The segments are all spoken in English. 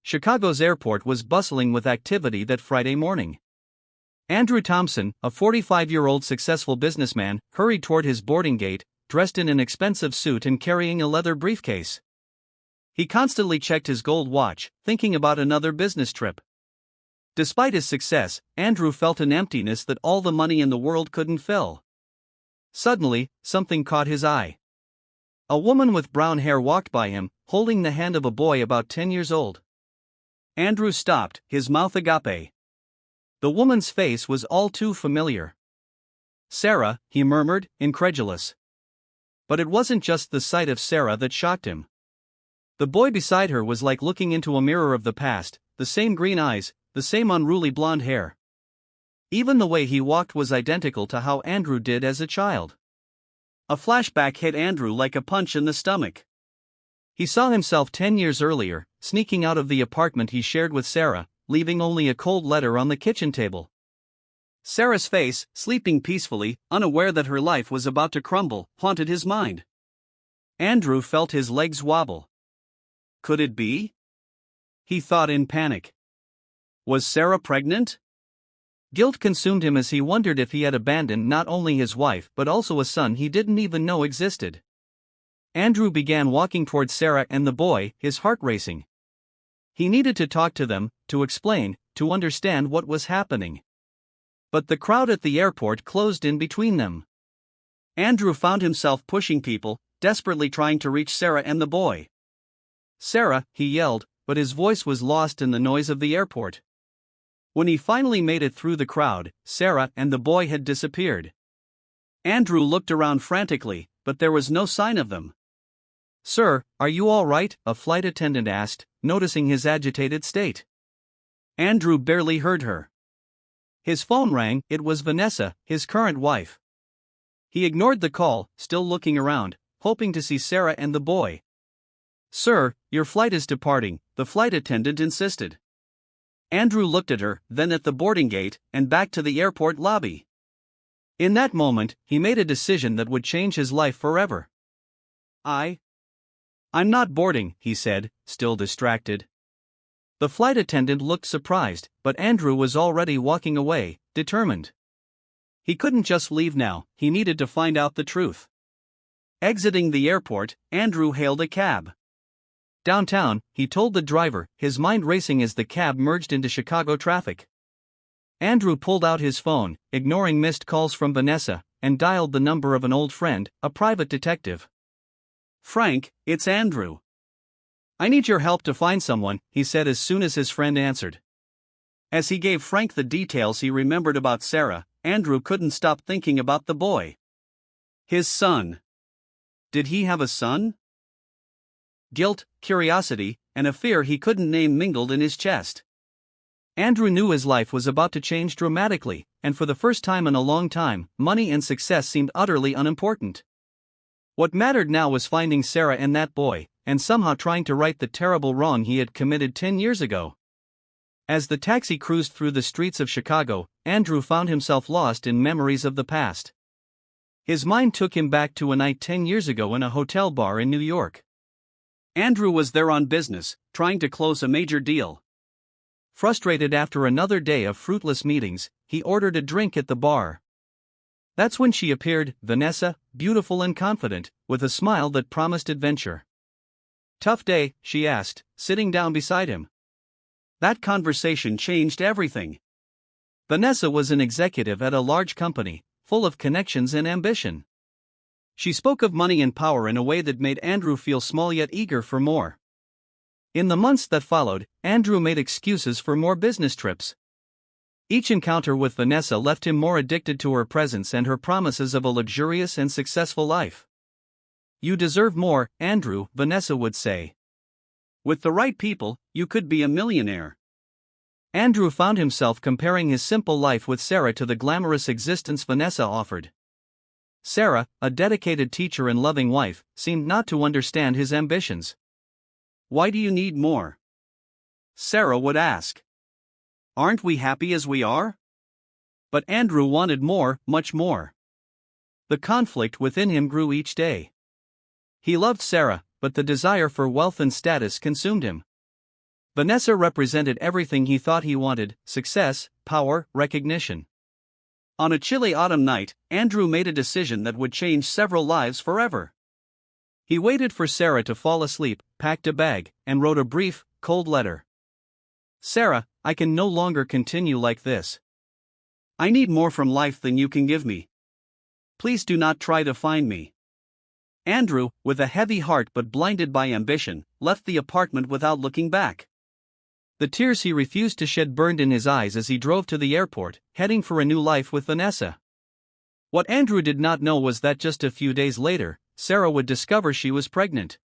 Chicago's airport was bustling with activity that Friday morning. Andrew Thompson, a 45-year-old successful businessman, hurried toward his boarding gate, dressed in an expensive suit and carrying a leather briefcase. He constantly checked his gold watch, thinking about another business trip. Despite his success, Andrew felt an emptiness that all the money in the world couldn't fill. Suddenly, something caught his eye. A woman with brown hair walked by him, holding the hand of a boy about 10 years old. Andrew stopped, his mouth agape. The woman's face was all too familiar. "Sarah," he murmured, incredulous. But it wasn't just the sight of Sarah that shocked him. The boy beside her was like looking into a mirror of the past, the same green eyes, the same unruly blonde hair. Even the way he walked was identical to how Andrew did as a child. A flashback hit Andrew like a punch in the stomach. He saw himself 10 years earlier, sneaking out of the apartment he shared with Sarah, leaving only a cold letter on the kitchen table. Sarah's face, sleeping peacefully, unaware that her life was about to crumble, haunted his mind. Andrew felt his legs wobble. Could it be? He thought in panic. Was Sarah pregnant? Guilt consumed him as he wondered if he had abandoned not only his wife but also a son he didn't even know existed. Andrew began walking towards Sarah and the boy, his heart racing. He needed to talk to them, to explain, to understand what was happening. But the crowd at the airport closed in between them. Andrew found himself pushing people, desperately trying to reach Sarah and the boy. "Sarah," he yelled, but his voice was lost in the noise of the airport. When he finally made it through the crowd, Sarah and the boy had disappeared. Andrew looked around frantically, but there was no sign of them. "Sir, are you all right?" a flight attendant asked, noticing his agitated state. Andrew barely heard her. His phone rang. It was Vanessa, his current wife. He ignored the call, still looking around, hoping to see Sarah and the boy. "Sir, your flight is departing," the flight attendant insisted. Andrew looked at her, then at the boarding gate, and back to the airport lobby. In that moment, he made a decision that would change his life forever. I'm not boarding," he said, still distracted. The flight attendant looked surprised, but Andrew was already walking away, determined. He couldn't just leave now, he needed to find out the truth. Exiting the airport, Andrew hailed a cab. Downtown, he told the driver, his mind racing as the cab merged into Chicago traffic. Andrew pulled out his phone, ignoring missed calls from Vanessa, and dialed the number of an old friend, a private detective. "Frank, it's Andrew. I need your help to find someone," he said as soon as his friend answered. As he gave Frank the details he remembered about Sarah, Andrew couldn't stop thinking about the boy. His son. Did he have a son? Guilt, curiosity, and a fear he couldn't name mingled in his chest. Andrew knew his life was about to change dramatically, and for the first time in a long time, money and success seemed utterly unimportant. What mattered now was finding Sarah and that boy, and somehow trying to right the terrible wrong he had committed 10 years ago. As the taxi cruised through the streets of Chicago, Andrew found himself lost in memories of the past. His mind took him back to a night 10 years ago in a hotel bar in New York. Andrew was there on business, trying to close a major deal. Frustrated after another day of fruitless meetings, he ordered a drink at the bar. That's when she appeared, Vanessa, beautiful and confident, with a smile that promised adventure. "Tough day?" she asked, sitting down beside him. That conversation changed everything. Vanessa was an executive at a large company, full of connections and ambition. She spoke of money and power in a way that made Andrew feel small yet eager for more. In the months that followed, Andrew made excuses for more business trips. Each encounter with Vanessa left him more addicted to her presence and her promises of a luxurious and successful life. "You deserve more, Andrew," Vanessa would say. "With the right people, you could be a millionaire." Andrew found himself comparing his simple life with Sarah to the glamorous existence Vanessa offered. Sarah, a dedicated teacher and loving wife, seemed not to understand his ambitions. "Why do you need more?" Sarah would ask. "Aren't we happy as we are?" But Andrew wanted more, much more. The conflict within him grew each day. He loved Sarah, but the desire for wealth and status consumed him. Vanessa represented everything he thought he wanted: success, power, recognition. On a chilly autumn night, Andrew made a decision that would change several lives forever. He waited for Sarah to fall asleep, packed a bag, and wrote a brief, cold letter. Sarah, I can no longer continue like this. I need more from life than you can give me. Please do not try to find me. Andrew, with a heavy heart but blinded by ambition, left the apartment without looking back. The tears he refused to shed burned in his eyes as he drove to the airport, heading for a new life with Vanessa. What Andrew did not know was that just a few days later, Sarah would discover she was pregnant.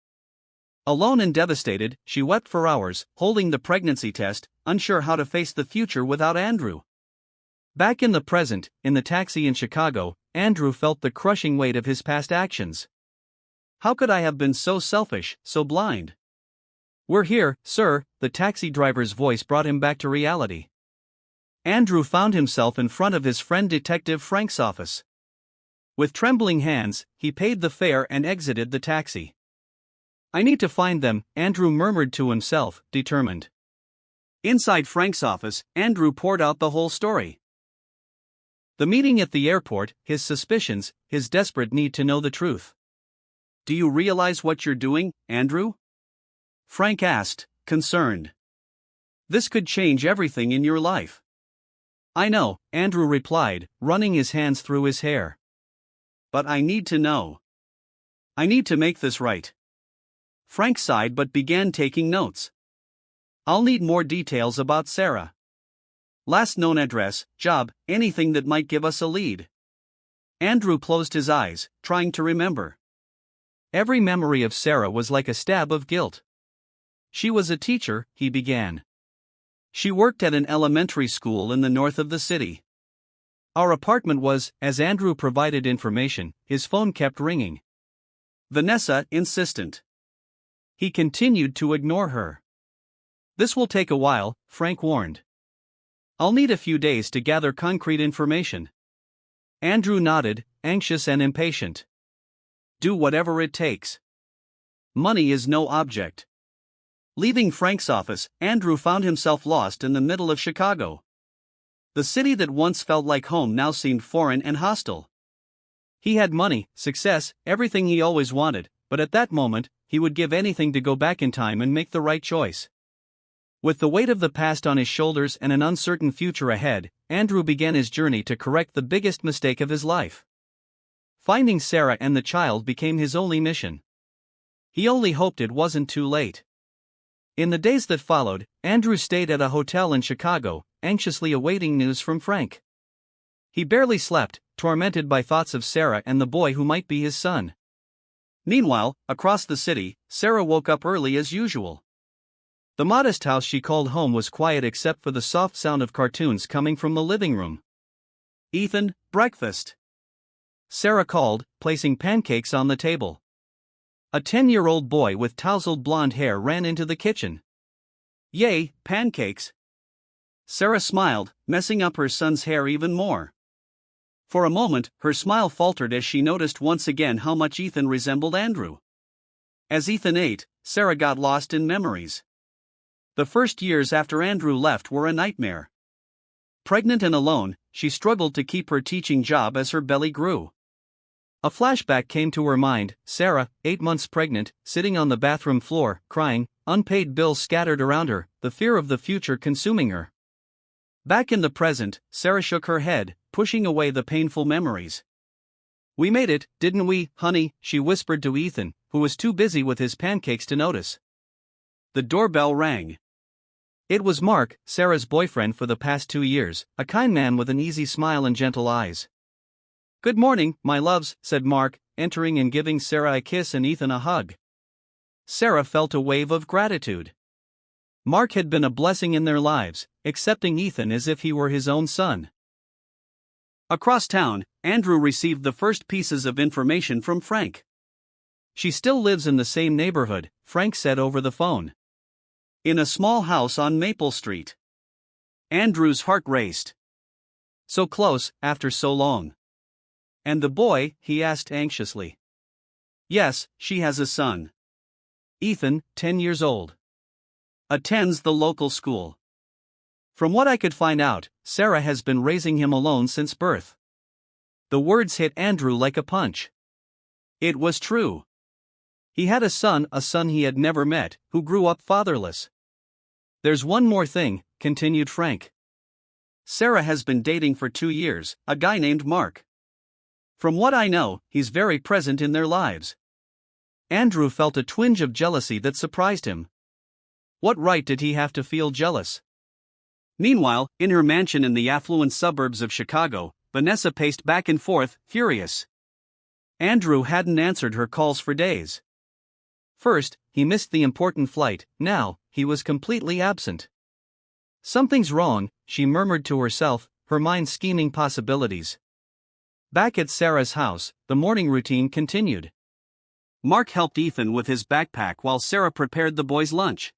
Alone and devastated, she wept for hours, holding the pregnancy test, unsure how to face the future without Andrew. Back in the present, in the taxi in Chicago, Andrew felt the crushing weight of his past actions. How could I have been so selfish, so blind? We're here, sir, the taxi driver's voice brought him back to reality. Andrew found himself in front of his friend Detective Frank's office. With trembling hands, he paid the fare and exited the taxi. I need to find them, Andrew murmured to himself, determined. Inside Frank's office, Andrew poured out the whole story. The meeting at the airport, his suspicions, his desperate need to know the truth. Do you realize what you're doing, Andrew? Frank asked, concerned. This could change everything in your life. I know, Andrew replied, running his hands through his hair. But I need to know. I need to make this right. Frank sighed but began taking notes. I'll need more details about Sarah. Last known address, job, anything that might give us a lead. Andrew closed his eyes, trying to remember. Every memory of Sarah was like a stab of guilt. She was a teacher, he began. She worked at an elementary school in the north of the city. Our apartment was, as Andrew provided information, his phone kept ringing. Vanessa, insistent. He continued to ignore her. This will take a while, Frank warned. I'll need a few days to gather concrete information. Andrew nodded, anxious and impatient. Do whatever it takes. Money is no object. Leaving Frank's office, Andrew found himself lost in the middle of Chicago. The city that once felt like home now seemed foreign and hostile. He had money, success, everything he always wanted, but at that moment, he would give anything to go back in time and make the right choice. With the weight of the past on his shoulders and an uncertain future ahead, Andrew began his journey to correct the biggest mistake of his life. Finding Sarah and the child became his only mission. He only hoped it wasn't too late. In the days that followed, Andrew stayed at a hotel in Chicago, anxiously awaiting news from Frank. He barely slept, tormented by thoughts of Sarah and the boy who might be his son. Meanwhile, across the city, Sarah woke up early as usual. The modest house she called home was quiet except for the soft sound of cartoons coming from the living room. Ethan, breakfast. Sarah called, placing pancakes on the table. A 10-year-old boy with tousled blonde hair ran into the kitchen. Yay, pancakes! Sarah smiled, messing up her son's hair even more. For a moment, her smile faltered as she noticed once again how much Ethan resembled Andrew. As Ethan ate, Sarah got lost in memories. The first years after Andrew left were a nightmare. Pregnant and alone, she struggled to keep her teaching job as her belly grew. A flashback came to her mind: Sarah, 8 months pregnant, sitting on the bathroom floor, crying, unpaid bills scattered around her, the fear of the future consuming her. Back in the present, Sarah shook her head, pushing away the painful memories. We made it, didn't we, honey? She whispered to Ethan, who was too busy with his pancakes to notice. The doorbell rang. It was Mark, Sarah's boyfriend for the past 2 years, a kind man with an easy smile and gentle eyes. Good morning, my loves, said Mark, entering and giving Sarah a kiss and Ethan a hug. Sarah felt a wave of gratitude. Mark had been a blessing in their lives, accepting Ethan as if he were his own son. Across town, Andrew received the first pieces of information from Frank. She still lives in the same neighborhood, Frank said over the phone. In a small house on Maple Street. Andrew's heart raced. So close, after so long. And the boy? He asked anxiously. Yes, she has a son. Ethan, 10 years old. attends the local school. From what I could find out, Sarah has been raising him alone since birth. The words hit Andrew like a punch. It was true. He had a son he had never met, who grew up fatherless. There's one more thing, continued Frank. Sarah has been dating for 2 years, a guy named Mark. From what I know, he's very present in their lives. Andrew felt a twinge of jealousy that surprised him. What right did he have to feel jealous? Meanwhile, in her mansion in the affluent suburbs of Chicago, Vanessa paced back and forth, furious. Andrew hadn't answered her calls for days. First, he missed the important flight, now, he was completely absent. Something's wrong, she murmured to herself, her mind scheming possibilities. Back at Sarah's house, the morning routine continued. Mark helped Ethan with his backpack while Sarah prepared the boys' lunch.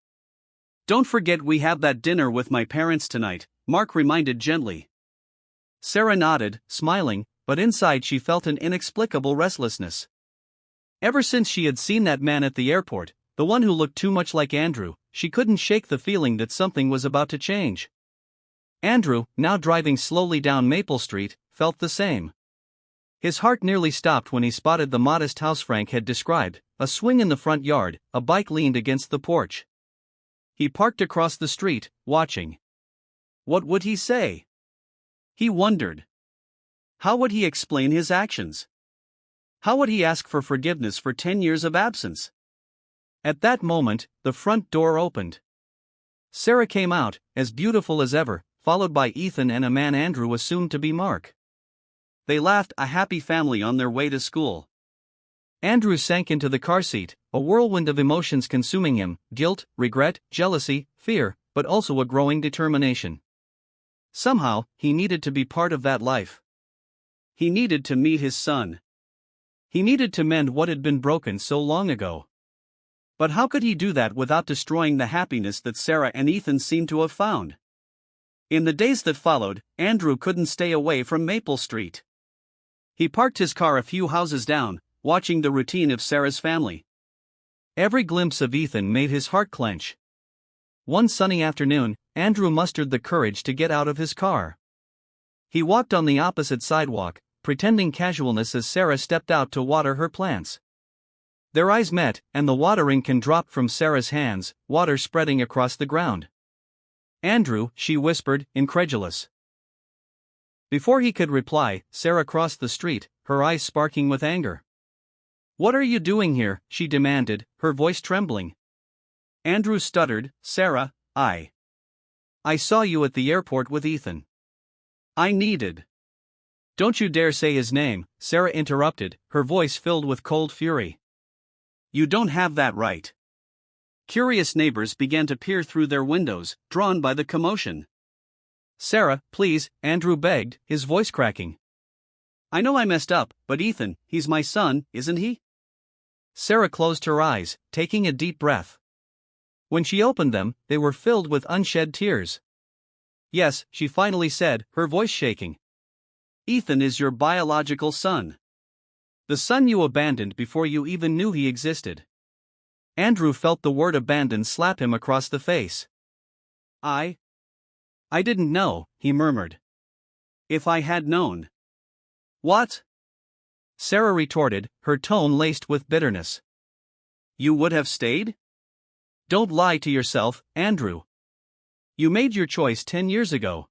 Don't forget we have that dinner with my parents tonight, Mark reminded gently. Sarah nodded, smiling, but inside she felt an inexplicable restlessness. Ever since she had seen that man at the airport, the one who looked too much like Andrew, she couldn't shake the feeling that something was about to change. Andrew, now driving slowly down Maple Street, felt the same. His heart nearly stopped when he spotted the modest house Frank had described, a swing in the front yard, a bike leaned against the porch. He parked across the street, watching. What would he say? He wondered. How would he explain his actions? How would he ask for forgiveness for 10 years of absence? At that moment, the front door opened. Sarah came out, as beautiful as ever, followed by Ethan and a man Andrew assumed to be Mark. They laughed, a happy family on their way to school. Andrew sank into the car seat, a whirlwind of emotions consuming him, guilt, regret, jealousy, fear, but also a growing determination. Somehow, he needed to be part of that life. He needed to meet his son. He needed to mend what had been broken so long ago. But how could he do that without destroying the happiness that Sarah and Ethan seemed to have found? In the days that followed, Andrew couldn't stay away from Maple Street. He parked his car a few houses down, watching the routine of Sarah's family. Every glimpse of Ethan made his heart clench. One sunny afternoon, Andrew mustered the courage to get out of his car. He walked on the opposite sidewalk, pretending casualness as Sarah stepped out to water her plants. Their eyes met, and the watering can dropped from Sarah's hands, water spreading across the ground. Andrew, she whispered, incredulous. Before he could reply, Sarah crossed the street, her eyes sparking with anger. What are you doing here? She demanded, her voice trembling. Andrew stuttered, Sarah, I saw you at the airport with Ethan. I needed. Don't you dare say his name, Sarah interrupted, her voice filled with cold fury. You don't have that right. Curious neighbors began to peer through their windows, drawn by the commotion. Sarah, please, Andrew begged, his voice cracking. I know I messed up, but Ethan, he's my son, isn't he? Sarah closed her eyes, taking a deep breath. When she opened them, they were filled with unshed tears. Yes, she finally said, her voice shaking. Ethan is your biological son. The son you abandoned before you even knew he existed. Andrew felt the word abandon slap him across the face. I didn't know, he murmured. If I had known. What? Sarah retorted, her tone laced with bitterness. You would have stayed? Don't lie to yourself, Andrew. You made your choice 10 years ago.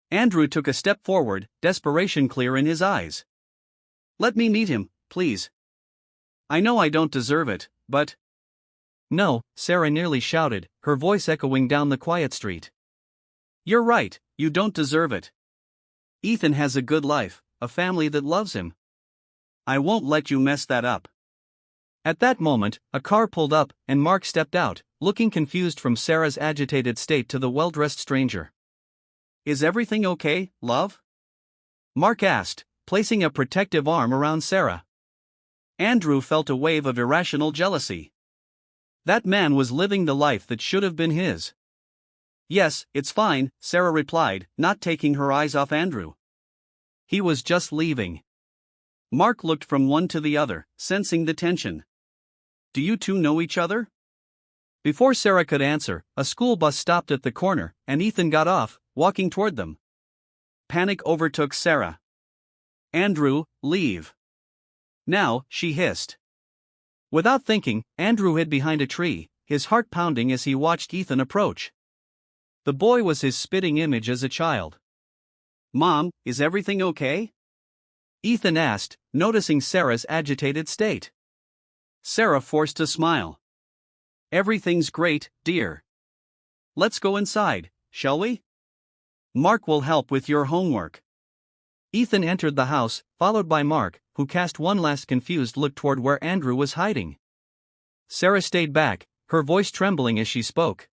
Andrew took a step forward, desperation clear in his eyes. Let me meet him, please. I know I don't deserve it, but... No, Sarah nearly shouted, her voice echoing down the quiet street. You're right, you don't deserve it. Ethan has a good life, a family that loves him. I won't let you mess that up. At that moment, a car pulled up, and Mark stepped out, looking confused from Sarah's agitated state to the well-dressed stranger. Is everything okay, love? Mark asked, placing a protective arm around Sarah. Andrew felt a wave of irrational jealousy. That man was living the life that should have been his. Yes, it's fine, Sarah replied, not taking her eyes off Andrew. He was just leaving. Mark looked from one to the other, sensing the tension. Do you two know each other? Before Sarah could answer, a school bus stopped at the corner, and Ethan got off, walking toward them. Panic overtook Sarah. "Andrew, leave. Now," she hissed. Without thinking, Andrew hid behind a tree, his heart pounding as he watched Ethan approach. The boy was his spitting image as a child. "Mom, is everything okay?" Ethan asked, noticing Sarah's agitated state. Sarah forced a smile. "Everything's great, dear. Let's go inside, shall we? Mark will help with your homework." Ethan entered the house, followed by Mark, who cast one last confused look toward where Andrew was hiding. Sarah stayed back, her voice trembling as she spoke.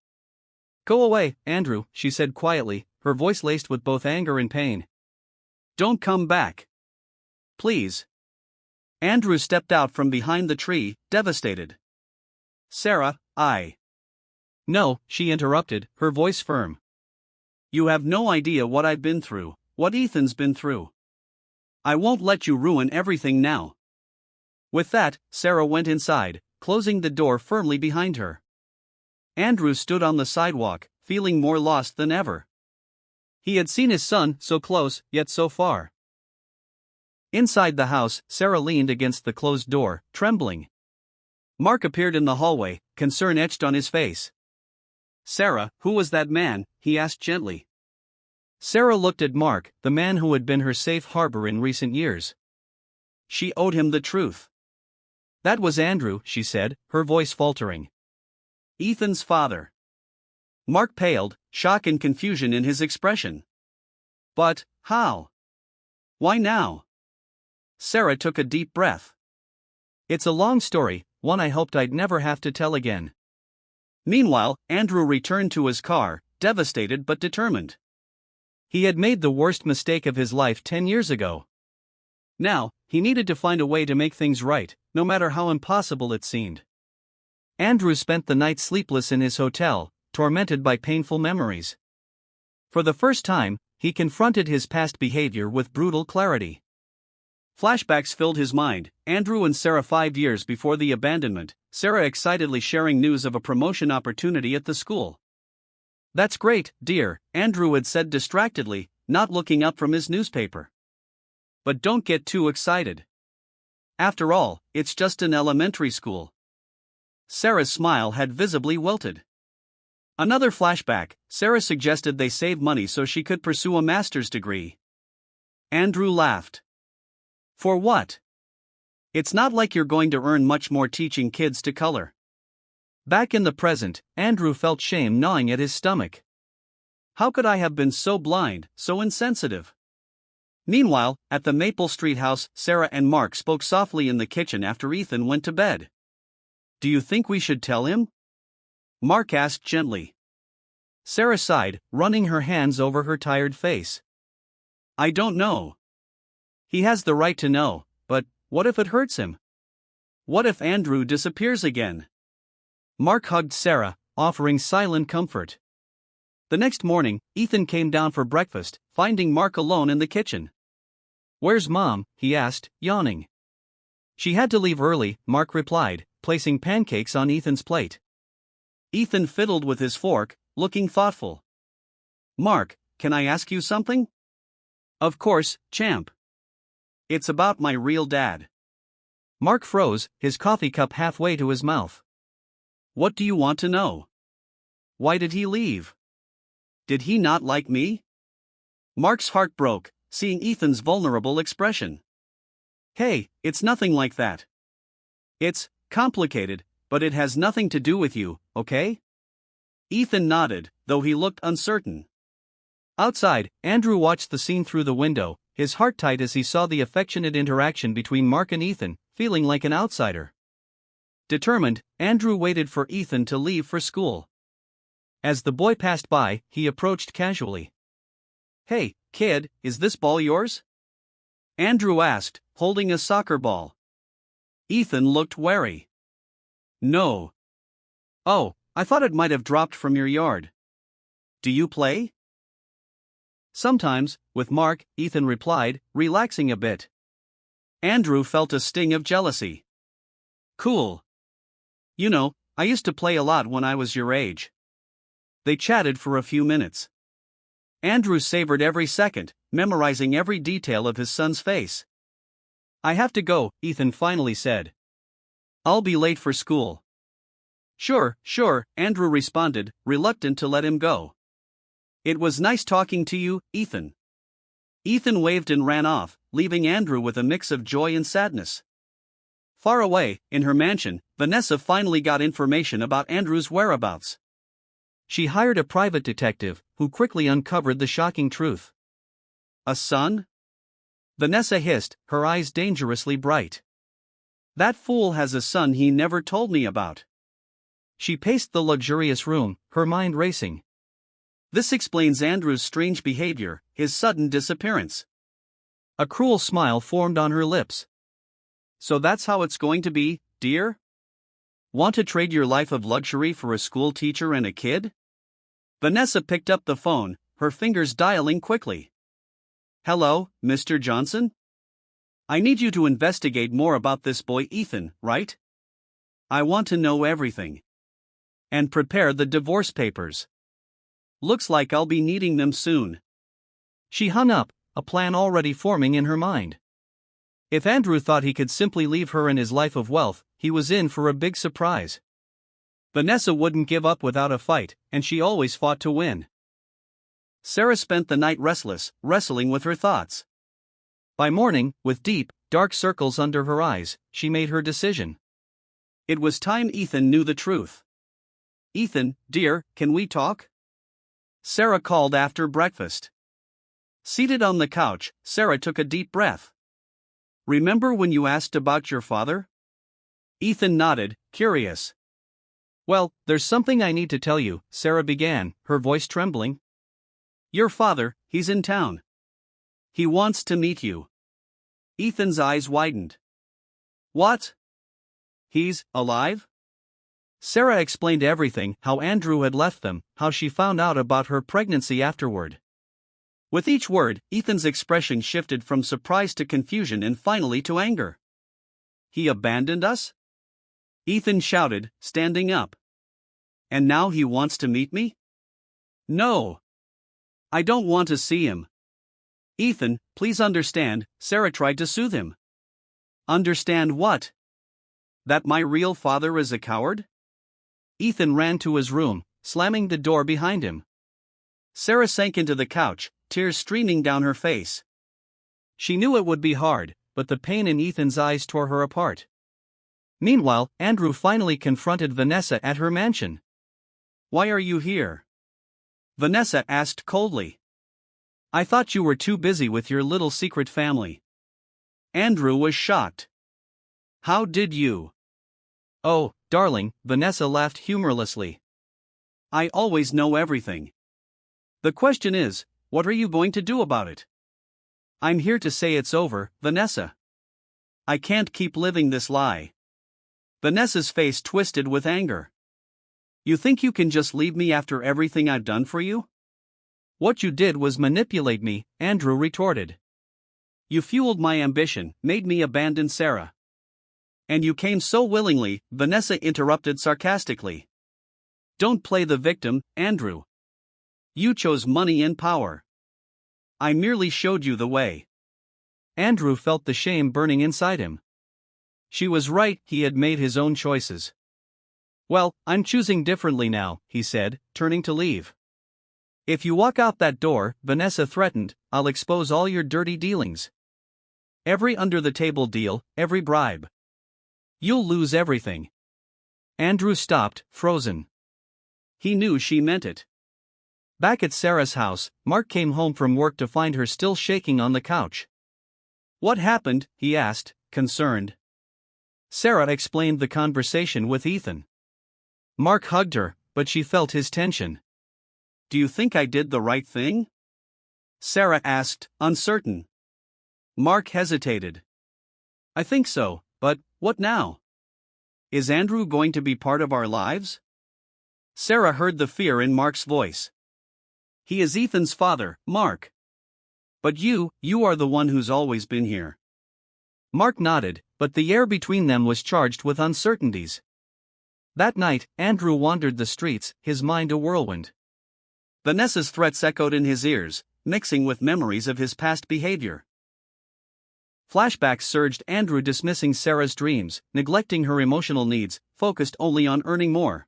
"Go away, Andrew," she said quietly, her voice laced with both anger and pain. "Don't come back. Please." Andrew stepped out from behind the tree, devastated. "Sarah, No," she interrupted, her voice firm. "You have no idea what I've been through, what Ethan's been through. I won't let you ruin everything now." With that, Sarah went inside, closing the door firmly behind her. Andrew stood on the sidewalk, feeling more lost than ever. He had seen his son so close, yet so far. Inside the house, Sarah leaned against the closed door, trembling. Mark appeared in the hallway, concern etched on his face. "Sarah, who was that man?" he asked gently. Sarah looked at Mark, the man who had been her safe harbor in recent years. She owed him the truth. "That was Andrew," she said, her voice faltering. "Ethan's father." Mark paled, shock and confusion in his expression. "But, how? Why now?" Sarah took a deep breath. "It's a long story, one I hoped I'd never have to tell again." Meanwhile, Andrew returned to his car, devastated but determined. He had made the worst mistake of his life 10 years ago. Now, he needed to find a way to make things right, no matter how impossible it seemed. Andrew spent the night sleepless in his hotel, tormented by painful memories. For the first time, he confronted his past behavior with brutal clarity. Flashbacks filled his mind, Andrew and Sarah 5 years before the abandonment, Sarah excitedly sharing news of a promotion opportunity at the school. "That's great, dear," Andrew had said distractedly, not looking up from his newspaper. "But don't get too excited. After all, it's just an elementary school." Sarah's smile had visibly wilted. Another flashback, Sarah suggested they save money so she could pursue a master's degree. Andrew laughed. "For what? It's not like you're going to earn much more teaching kids to color." Back in the present, Andrew felt shame gnawing at his stomach. How could I have been so blind, so insensitive? Meanwhile, at the Maple Street house, Sarah and Mark spoke softly in the kitchen after Ethan went to bed. "Do you think we should tell him?" Mark asked gently. Sarah sighed, running her hands over her tired face. "I don't know. He has the right to know, but what if it hurts him? What if Andrew disappears again?" Mark hugged Sarah, offering silent comfort. The next morning, Ethan came down for breakfast, finding Mark alone in the kitchen. "Where's Mom?" he asked, yawning. "She had to leave early," Mark replied, placing pancakes on Ethan's plate. Ethan fiddled with his fork, looking thoughtful. "Mark, can I ask you something?" "Of course, champ." "It's about my real dad." Mark froze, his coffee cup halfway to his mouth. "What do you want to know? Why did he leave? Did he not like me?" Mark's heart broke, seeing Ethan's vulnerable expression. "Hey, it's nothing like that. It's complicated, but it has nothing to do with you, okay?" Ethan nodded, though he looked uncertain. Outside, Andrew watched the scene through the window, his heart tight as he saw the affectionate interaction between Mark and Ethan, feeling like an outsider. Determined, Andrew waited for Ethan to leave for school. As the boy passed by, he approached casually. "Hey, kid, is this ball yours?" Andrew asked, holding a soccer ball. Ethan looked wary. "No." "Oh, I thought it might have dropped from your yard. Do you play?" "Sometimes, with Mark," Ethan replied, relaxing a bit. Andrew felt a sting of jealousy. "Cool. You know, I used to play a lot when I was your age. They chatted for a few minutes. Andrew savored every second, memorizing every detail of his son's face. I have to go, Ethan finally said. I'll be late for school. Sure, Andrew responded, reluctant to let him go. It was nice talking to you, Ethan. Ethan waved and ran off, leaving Andrew with a mix of joy and sadness. Far away, in her mansion, Vanessa finally got information about Andrew's whereabouts. She hired a private detective, who quickly uncovered the shocking truth. A son? Vanessa hissed, her eyes dangerously bright. That fool has a son he never told me about. She paced the luxurious room, her mind racing. This explains Andrew's strange behavior, his sudden disappearance. A cruel smile formed on her lips. So that's how it's going to be, dear? Want to trade your life of luxury for a school teacher and a kid? Vanessa picked up the phone, her fingers dialing quickly. Hello, Mr. Johnson? I need you to investigate more about this boy Ethan, right? I want to know everything. And prepare the divorce papers. Looks like I'll be needing them soon. She hung up, a plan already forming in her mind. If Andrew thought he could simply leave her and his life of wealth, he was in for a big surprise. Vanessa wouldn't give up without a fight, and she always fought to win. Sarah spent the night restless, wrestling with her thoughts. By morning, with deep, dark circles under her eyes, she made her decision. It was time Ethan knew the truth. Ethan, dear, can we talk? Sarah called after breakfast. Seated on the couch, Sarah took a deep breath. Remember when you asked about your father? Ethan nodded, curious. Well, there's something I need to tell you, Sarah began, her voice trembling. Your father, he's in town. He wants to meet you. Ethan's eyes widened. What? He's alive? Sarah explained everything, how Andrew had left them, how she found out about her pregnancy afterward. With each word, Ethan's expression shifted from surprise to confusion and finally to anger. He abandoned us? Ethan shouted, standing up. And now he wants to meet me? No. I don't want to see him. Ethan, please understand, Sarah tried to soothe him. Understand what? That my real father is a coward? Ethan ran to his room, slamming the door behind him. Sarah sank into the couch, tears streaming down her face. She knew it would be hard, but the pain in Ethan's eyes tore her apart. Meanwhile, Andrew finally confronted Vanessa at her mansion. Why are you here? Vanessa asked coldly. I thought you were too busy with your little secret family. Andrew was shocked. How did you? Oh, darling, Vanessa laughed humorlessly. I always know everything. The question is, what are you going to do about it? I'm here to say it's over, Vanessa. I can't keep living this lie. Vanessa's face twisted with anger. You think you can just leave me after everything I've done for you? What you did was manipulate me, Andrew retorted. You fueled my ambition, made me abandon Sarah. And you came so willingly, Vanessa interrupted sarcastically. Don't play the victim, Andrew. You chose money and power. I merely showed you the way. Andrew felt the shame burning inside him. She was right, he had made his own choices. Well, I'm choosing differently now, he said, turning to leave. If you walk out that door, Vanessa threatened, I'll expose all your dirty dealings. Every under-the-table deal, every bribe. You'll lose everything. Andrew stopped, frozen. He knew she meant it. Back at Sarah's house, Mark came home from work to find her still shaking on the couch. What happened? He asked, concerned. Sarah explained the conversation with Ethan. Mark hugged her, but she felt his tension. Do you think I did the right thing? Sarah asked, uncertain. Mark hesitated. I think so, but what now? Is Andrew going to be part of our lives? Sarah heard the fear in Mark's voice. He is Ethan's father, Mark. But you are the one who's always been here. Mark nodded, but the air between them was charged with uncertainties. That night, Andrew wandered the streets, his mind a whirlwind. Vanessa's threats echoed in his ears, mixing with memories of his past behavior. Flashbacks surged, Andrew dismissing Sarah's dreams, neglecting her emotional needs, focused only on earning more.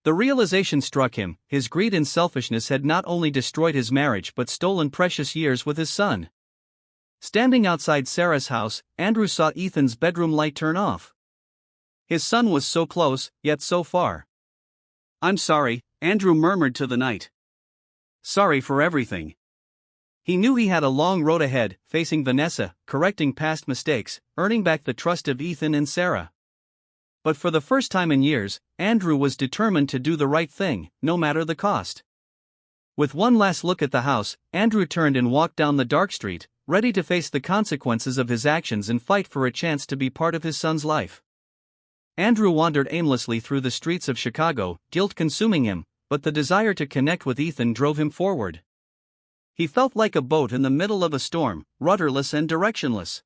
The realization struck him, his greed and selfishness had not only destroyed his marriage but stolen precious years with his son. Standing outside Sarah's house, Andrew saw Ethan's bedroom light turn off. His son was so close, yet so far. "I'm sorry," Andrew murmured to the night. "Sorry for everything." He knew he had a long road ahead, facing Vanessa, correcting past mistakes, earning back the trust of Ethan and Sarah. But for the first time in years, Andrew was determined to do the right thing, no matter the cost. With one last look at the house, Andrew turned and walked down the dark street, ready to face the consequences of his actions and fight for a chance to be part of his son's life. Andrew wandered aimlessly through the streets of Chicago, guilt consuming him, but the desire to connect with Ethan drove him forward. He felt like a boat in the middle of a storm, rudderless and directionless.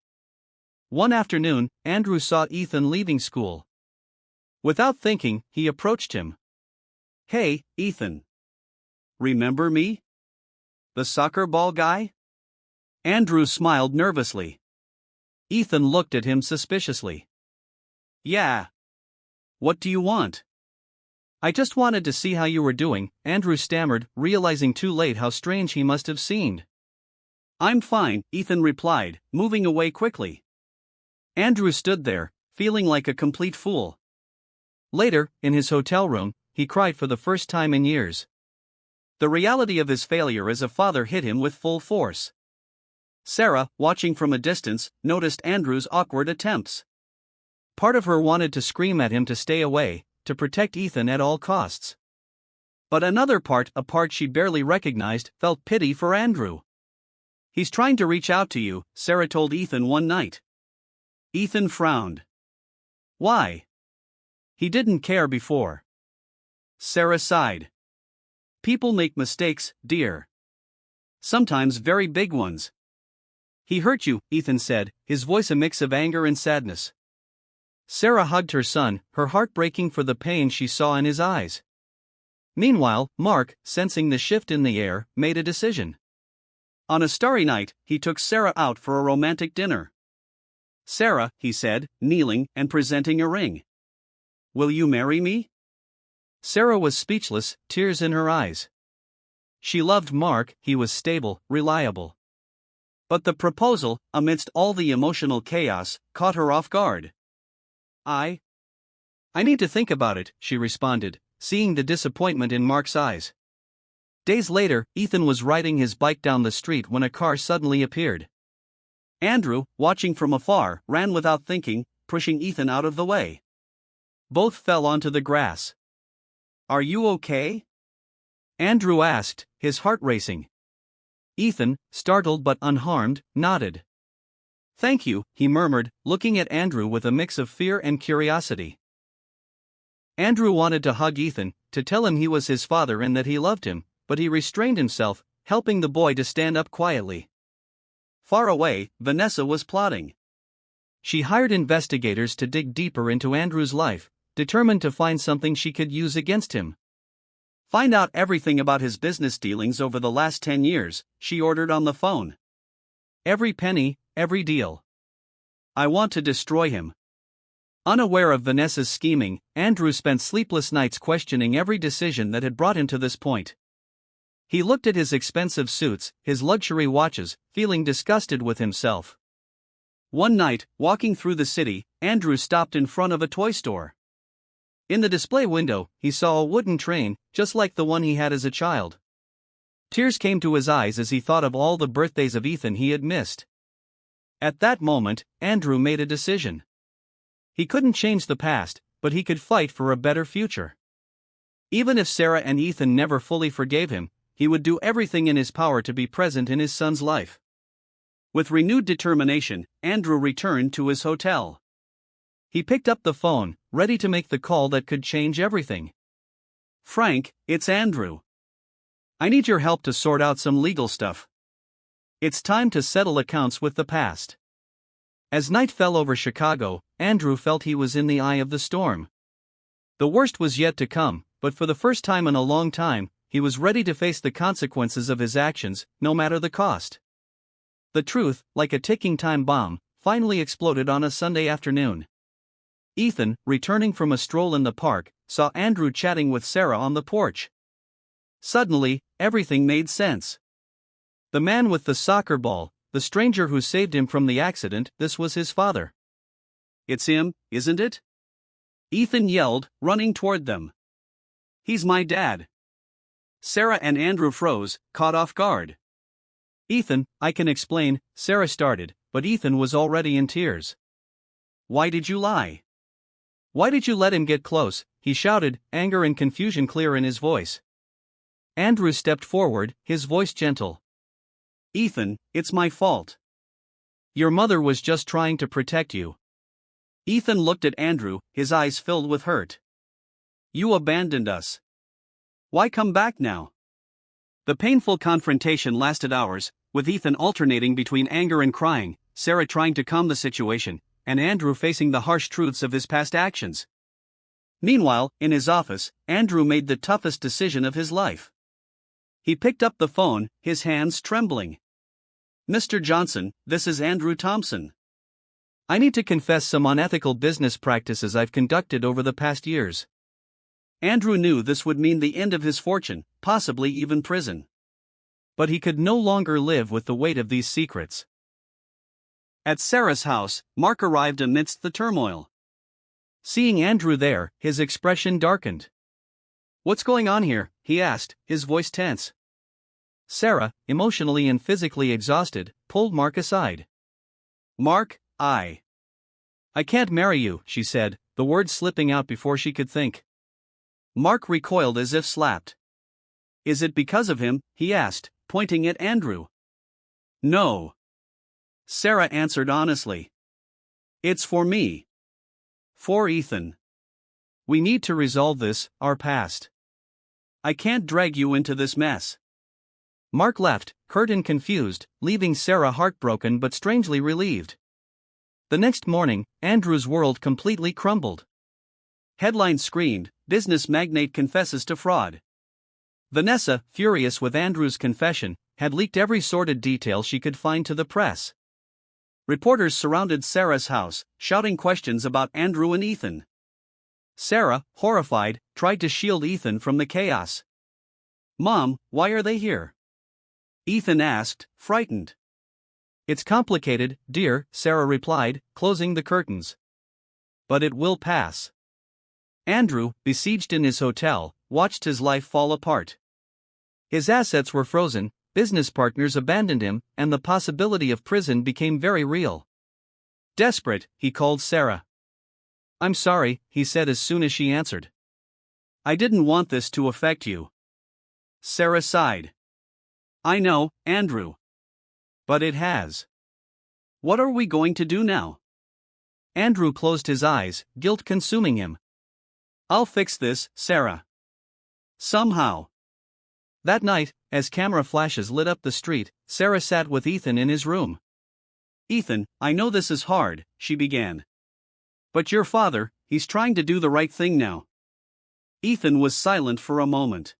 One afternoon, Andrew saw Ethan leaving school. Without thinking, he approached him. "Hey, Ethan. Remember me? The soccer ball guy?" Andrew smiled nervously. Ethan looked at him suspiciously. "Yeah. What do you want?" "I just wanted to see how you were doing," Andrew stammered, realizing too late how strange he must have seemed. "I'm fine," Ethan replied, moving away quickly. Andrew stood there, feeling like a complete fool. Later, in his hotel room, he cried for the first time in years. The reality of his failure as a father hit him with full force. Sarah, watching from a distance, noticed Andrew's awkward attempts. Part of her wanted to scream at him to stay away, to protect Ethan at all costs. But another part, a part she barely recognized, felt pity for Andrew. "He's trying to reach out to you," Sarah told Ethan one night. Ethan frowned. "Why?" "He didn't care before." Sarah sighed. "People make mistakes, dear. Sometimes very big ones." "He hurt you," Ethan said, his voice a mix of anger and sadness. Sarah hugged her son, her heart breaking for the pain she saw in his eyes. Meanwhile, Mark, sensing the shift in the air, made a decision. On a starry night, he took Sarah out for a romantic dinner. "Sarah," he said, kneeling and presenting a ring. "Will you marry me?" Sarah was speechless, tears in her eyes. She loved Mark, he was stable, reliable. But the proposal, amidst all the emotional chaos, caught her off guard. I need to think about it," she responded, seeing the disappointment in Mark's eyes. Days later, Ethan was riding his bike down the street when a car suddenly appeared. Andrew, watching from afar, ran without thinking, pushing Ethan out of the way. Both fell onto the grass. "Are you okay?" Andrew asked, his heart racing. Ethan, startled but unharmed, nodded. "Thank you," he murmured, looking at Andrew with a mix of fear and curiosity. Andrew wanted to hug Ethan, to tell him he was his father and that he loved him, but he restrained himself, helping the boy to stand up quietly. Far away, Vanessa was plotting. She hired investigators to dig deeper into Andrew's life, determined to find something she could use against him. "Find out everything about his business dealings over the last 10 years, she ordered on the phone. "Every penny, every deal. I want to destroy him." Unaware of Vanessa's scheming, Andrew spent sleepless nights questioning every decision that had brought him to this point. He looked at his expensive suits, his luxury watches, feeling disgusted with himself. One night, walking through the city, Andrew stopped in front of a toy store. In the display window, he saw a wooden train, just like the one he had as a child. Tears came to his eyes as he thought of all the birthdays of Ethan he had missed. At that moment, Andrew made a decision. He couldn't change the past, but he could fight for a better future. Even if Sarah and Ethan never fully forgave him, he would do everything in his power to be present in his son's life. With renewed determination, Andrew returned to his hotel. He picked up the phone, ready to make the call that could change everything. "Frank, it's Andrew. I need your help to sort out some legal stuff. It's time to settle accounts with the past." As night fell over Chicago, Andrew felt he was in the eye of the storm. The worst was yet to come, but for the first time in a long time, he was ready to face the consequences of his actions, no matter the cost. The truth, like a ticking time bomb, finally exploded on a Sunday afternoon. Ethan, returning from a stroll in the park, saw Andrew chatting with Sarah on the porch. Suddenly, everything made sense. The man with the soccer ball, the stranger who saved him from the accident, this was his father. "It's him, isn't it?" Ethan yelled, running toward them. "He's my dad." Sarah and Andrew froze, caught off guard. "Ethan, I can explain," Sarah started, but Ethan was already in tears. "Why did you lie? Why did you let him get close?" he shouted, anger and confusion clear in his voice. Andrew stepped forward, his voice gentle. "Ethan, it's my fault. Your mother was just trying to protect you." Ethan looked at Andrew, his eyes filled with hurt. "You abandoned us. Why come back now?" The painful confrontation lasted hours, with Ethan alternating between anger and crying, Sarah trying to calm the situation, and Andrew facing the harsh truths of his past actions. Meanwhile, in his office, Andrew made the toughest decision of his life. He picked up the phone, his hands trembling. "Mr. Johnson, this is Andrew Thompson. I need to confess some unethical business practices I've conducted over the past years." Andrew knew this would mean the end of his fortune, possibly even prison. But he could no longer live with the weight of these secrets. At Sarah's house, Mark arrived amidst the turmoil. Seeing Andrew there, his expression darkened. "What's going on here?" he asked, his voice tense. Sarah, emotionally and physically exhausted, pulled Mark aside. "Mark, I can't marry you," she said, the words slipping out before she could think. Mark recoiled as if slapped. "Is it because of him?" he asked, pointing at Andrew. "No," Sarah answered honestly. "It's for me. For Ethan. We need to resolve this, our past. I can't drag you into this mess." Mark left, hurt and confused, leaving Sarah heartbroken but strangely relieved. The next morning, Andrew's world completely crumbled. Headlines screamed, "Business magnate confesses to fraud." Vanessa, furious with Andrew's confession, had leaked every sordid detail she could find to the press. Reporters surrounded Sarah's house, shouting questions about Andrew and Ethan. Sarah, horrified, tried to shield Ethan from the chaos. "Mom, why are they here?" Ethan asked, frightened. "It's complicated, dear," Sarah replied, closing the curtains. "But it will pass." Andrew, besieged in his hotel, watched his life fall apart. His assets were frozen, business partners abandoned him, and the possibility of prison became very real. Desperate, he called Sarah. "I'm sorry," he said as soon as she answered. "I didn't want this to affect you." Sarah sighed. "I know, Andrew. But it has. What are we going to do now?" Andrew closed his eyes, guilt consuming him. "I'll fix this, Sarah. Somehow." That night, as camera flashes lit up the street, Sarah sat with Ethan in his room. "Ethan, I know this is hard," she began. "But your father, he's trying to do the right thing now." Ethan was silent for a moment.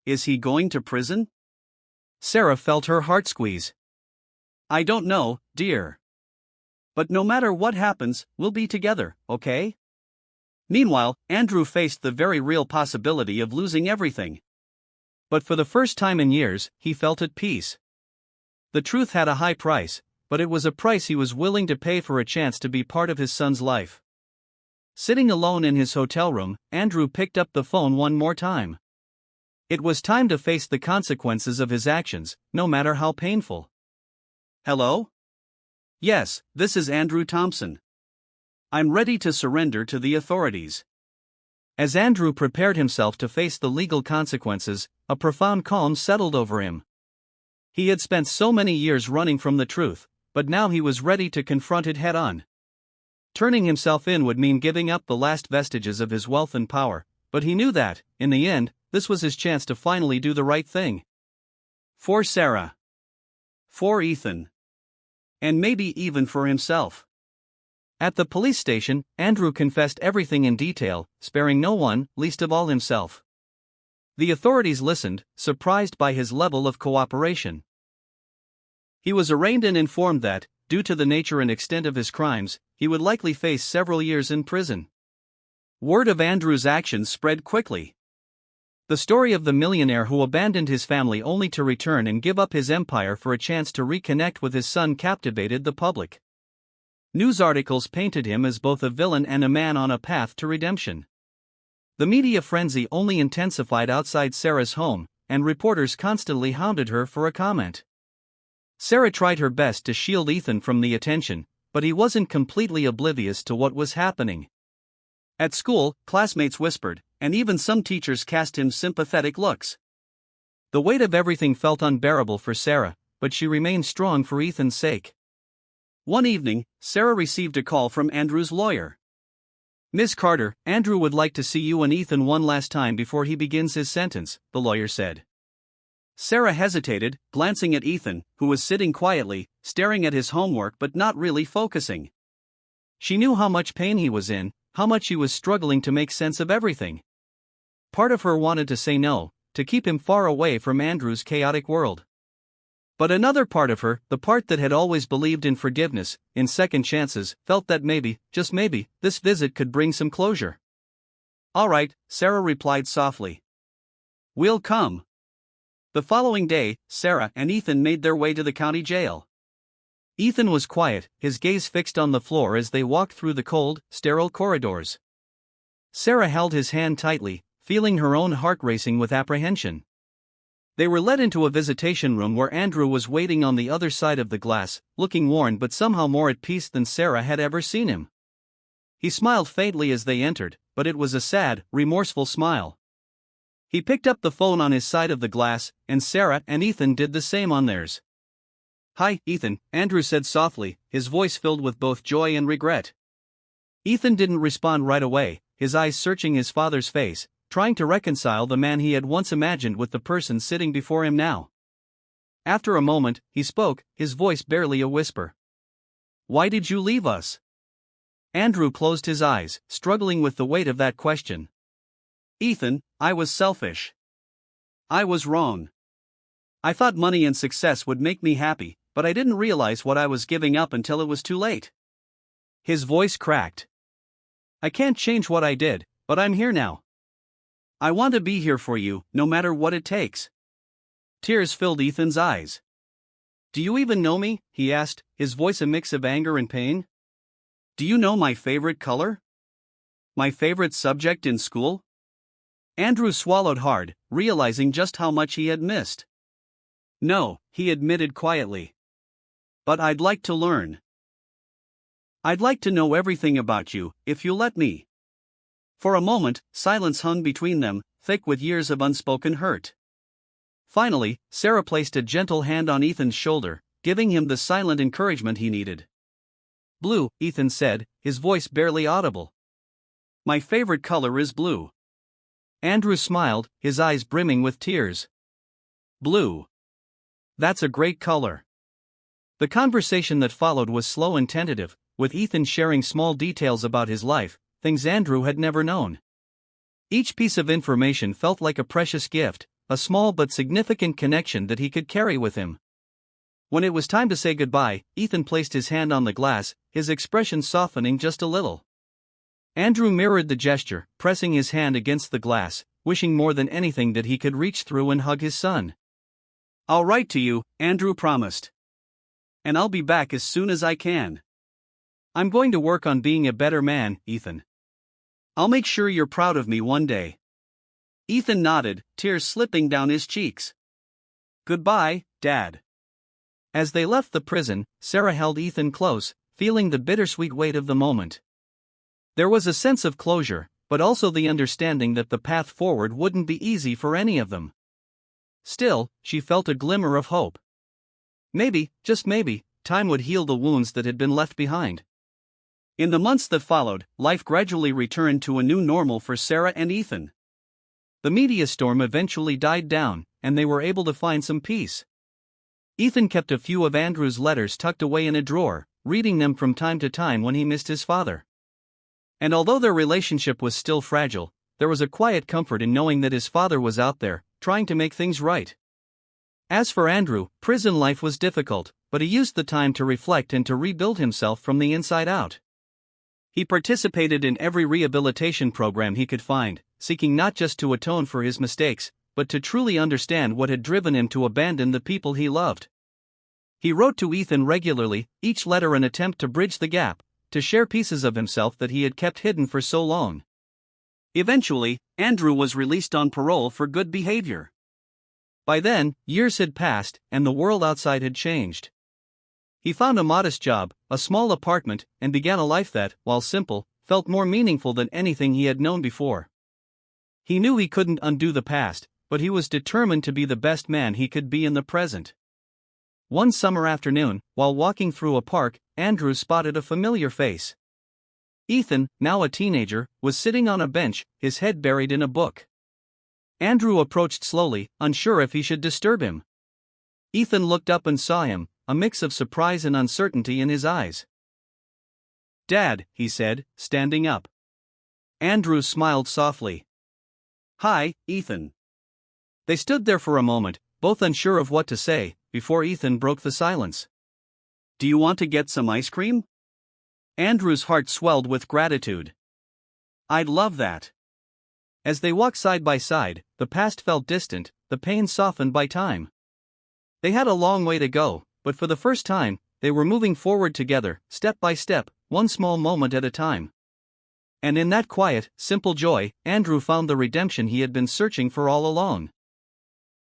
"Is he going to prison?" Sarah felt her heart squeeze. "I don't know, dear. But no matter what happens, we'll be together, okay?" Meanwhile, Andrew faced the very real possibility of losing everything. But for the first time in years, he felt at peace. The truth had a high price, but it was a price he was willing to pay for a chance to be part of his son's life. Sitting alone in his hotel room, Andrew picked up the phone one more time. It was time to face the consequences of his actions, no matter how painful. "Hello? Yes, this is Andrew Thompson. I'm ready to surrender to the authorities." As Andrew prepared himself to face the legal consequences, a profound calm settled over him. He had spent so many years running from the truth, but now he was ready to confront it head-on. Turning himself in would mean giving up the last vestiges of his wealth and power, but he knew that, in the end, this was his chance to finally do the right thing. For Sarah. For Ethan. And maybe even for himself. At the police station, Andrew confessed everything in detail, sparing no one, least of all himself. The authorities listened, surprised by his level of cooperation. He was arraigned and informed that, due to the nature and extent of his crimes, he would likely face several years in prison. Word of Andrew's actions spread quickly. The story of the millionaire who abandoned his family only to return and give up his empire for a chance to reconnect with his son captivated the public. News articles painted him as both a villain and a man on a path to redemption. The media frenzy only intensified outside Sarah's home, and reporters constantly hounded her for a comment. Sarah tried her best to shield Ethan from the attention, but he wasn't completely oblivious to what was happening. At school, classmates whispered, and even some teachers cast him sympathetic looks. The weight of everything felt unbearable for Sarah, but she remained strong for Ethan's sake. One evening, Sarah received a call from Andrew's lawyer. "Miss Carter, Andrew would like to see you and Ethan one last time before he begins his sentence," the lawyer said. Sarah hesitated, glancing at Ethan, who was sitting quietly, staring at his homework but not really focusing. She knew how much pain he was in, how much he was struggling to make sense of everything. Part of her wanted to say no, to keep him far away from Andrew's chaotic world. But another part of her, the part that had always believed in forgiveness, in second chances, felt that maybe, just maybe, this visit could bring some closure. "All right," Sarah replied softly. "We'll come." The following day, Sarah and Ethan made their way to the county jail. Ethan was quiet, his gaze fixed on the floor as they walked through the cold, sterile corridors. Sarah held his hand tightly, feeling her own heart racing with apprehension. They were led into a visitation room where Andrew was waiting on the other side of the glass, looking worn but somehow more at peace than Sarah had ever seen him. He smiled faintly as they entered, but it was a sad, remorseful smile. He picked up the phone on his side of the glass, and Sarah and Ethan did the same on theirs. "Hi, Ethan," Andrew said softly, his voice filled with both joy and regret. Ethan didn't respond right away, his eyes searching his father's face, trying to reconcile the man he had once imagined with the person sitting before him now. After a moment, he spoke, his voice barely a whisper. "Why did you leave us?" Andrew closed his eyes, struggling with the weight of that question. "Ethan, I was selfish. I was wrong. I thought money and success would make me happy, but I didn't realize what I was giving up until it was too late." His voice cracked. "I can't change what I did, but I'm here now. I want to be here for you, no matter what it takes." Tears filled Ethan's eyes. "Do you even know me?" he asked, his voice a mix of anger and pain. "Do you know my favorite color? My favorite subject in school?" Andrew swallowed hard, realizing just how much he had missed. "No," he admitted quietly. "But I'd like to learn. I'd like to know everything about you, if you let me." For a moment, silence hung between them, thick with years of unspoken hurt. Finally, Sarah placed a gentle hand on Ethan's shoulder, giving him the silent encouragement he needed. "Blue," Ethan said, his voice barely audible. "My favorite color is blue." Andrew smiled, his eyes brimming with tears. "Blue. That's a great color." The conversation that followed was slow and tentative, with Ethan sharing small details about his life, things Andrew had never known. Each piece of information felt like a precious gift, a small but significant connection that he could carry with him. When it was time to say goodbye, Ethan placed his hand on the glass, his expression softening just a little. Andrew mirrored the gesture, pressing his hand against the glass, wishing more than anything that he could reach through and hug his son. "I'll write to you," Andrew promised. "And I'll be back as soon as I can. I'm going to work on being a better man, Ethan. I'll make sure you're proud of me one day." Ethan nodded, tears slipping down his cheeks. "Goodbye, Dad." As they left the prison, Sarah held Ethan close, feeling the bittersweet weight of the moment. There was a sense of closure, but also the understanding that the path forward wouldn't be easy for any of them. Still, she felt a glimmer of hope. Maybe, just maybe, time would heal the wounds that had been left behind. In the months that followed, life gradually returned to a new normal for Sarah and Ethan. The media storm eventually died down, and they were able to find some peace. Ethan kept a few of Andrew's letters tucked away in a drawer, reading them from time to time when he missed his father. And although their relationship was still fragile, there was a quiet comfort in knowing that his father was out there, trying to make things right. As for Andrew, prison life was difficult, but he used the time to reflect and to rebuild himself from the inside out. He participated in every rehabilitation program he could find, seeking not just to atone for his mistakes, but to truly understand what had driven him to abandon the people he loved. He wrote to Ethan regularly, each letter an attempt to bridge the gap, to share pieces of himself that he had kept hidden for so long. Eventually, Andrew was released on parole for good behavior. By then, years had passed, and the world outside had changed. He found a modest job, a small apartment, and began a life that, while simple, felt more meaningful than anything he had known before. He knew he couldn't undo the past, but he was determined to be the best man he could be in the present. One summer afternoon, while walking through a park, Andrew spotted a familiar face. Ethan, now a teenager, was sitting on a bench, his head buried in a book. Andrew approached slowly, unsure if he should disturb him. Ethan looked up and saw him, a mix of surprise and uncertainty in his eyes. "Dad," he said, standing up. Andrew smiled softly. "Hi, Ethan." They stood there for a moment, both unsure of what to say, before Ethan broke the silence. "Do you want to get some ice cream?" Andrew's heart swelled with gratitude. "I'd love that." As they walked side by side, the past felt distant, the pain softened by time. They had a long way to go, but for the first time, they were moving forward together, step by step, one small moment at a time. And in that quiet, simple joy, Andrew found the redemption he had been searching for all along.